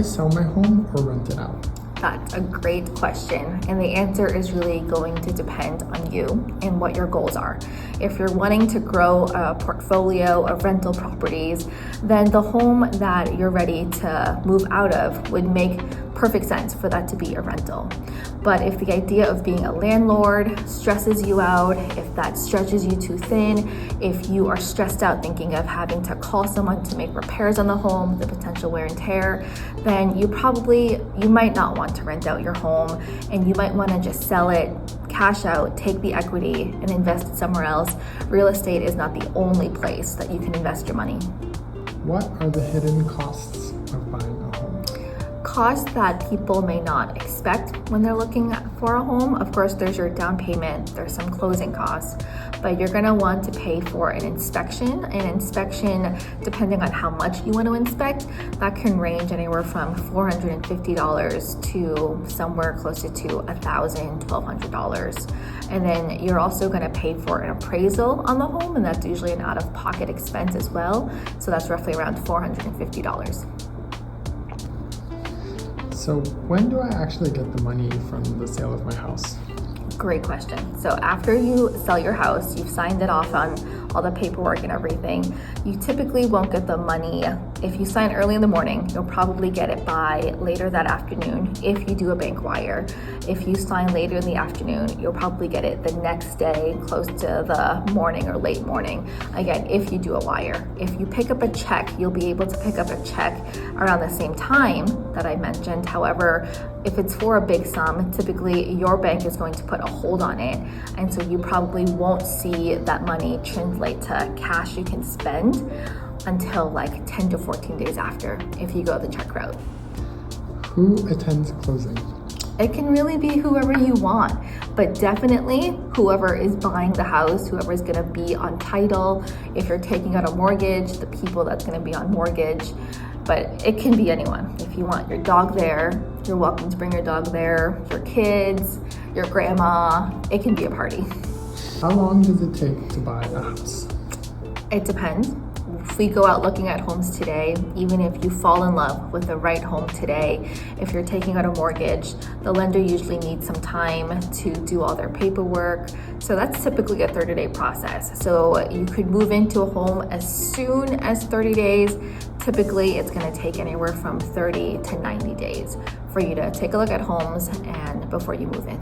Sell my home or rent it out? That's a great question, and the answer is really going to depend on you and what your goals are. If you're wanting to grow a portfolio of rental properties, then the home that you're ready to move out of would make perfect sense for that to be a rental. But if the idea of being a landlord stresses you out, if that stretches you too thin, if you are stressed out thinking of having to call someone to make repairs on the home, the potential wear and tear, then you might not want to rent out your home, and you might want to just sell it, cash out, take the equity, and invest it somewhere else. Real estate is not the only place that you can invest your money. What are the hidden costs of buying a home? Costs that people may not expect when they're looking for a home. Of course, there's your down payment, there's some closing costs, but you're gonna want to pay for an inspection. An inspection, depending on how much you want to inspect, that can range anywhere from $450 to somewhere closer to $1,000, $1,200. And then you're also gonna pay for an appraisal on the home, and that's usually an out-of-pocket expense as well. So that's roughly around $450. So when do I actually get the money from the sale of my house? Great question. So after you sell your house, you've signed it off on all the paperwork and everything, you typically won't get the money. If you sign early in the morning, you'll probably get it by later that afternoon if you do a bank wire. If you sign later in the afternoon, you'll probably get it the next day, close to the morning or late morning. Again, if you do a wire. If you pick up a check, you'll be able to pick up a check around the same time that I mentioned. However, if it's for a big sum, typically your bank is going to put a hold on it. And so you probably won't see that money translate to cash you can spend until like 10 to 14 days after, if you go the check route. Who attends closing? It can really be whoever you want, but definitely whoever is buying the house, whoever is gonna be on title. If you're taking out a mortgage, the people that's gonna be on mortgage. But it can be anyone. If you want your dog there, you're welcome to bring your dog there, your kids, your grandma. It can be a party. How long does it take to buy a house? It depends. If we go out looking at homes today, even if you fall in love with the right home today, if you're taking out a mortgage, the lender usually needs some time to do all their paperwork. So that's typically a 30-day process. So you could move into a home as soon as 30 days. Typically, it's going to take anywhere from 30 to 90 days for you to take a look at homes and before you move in.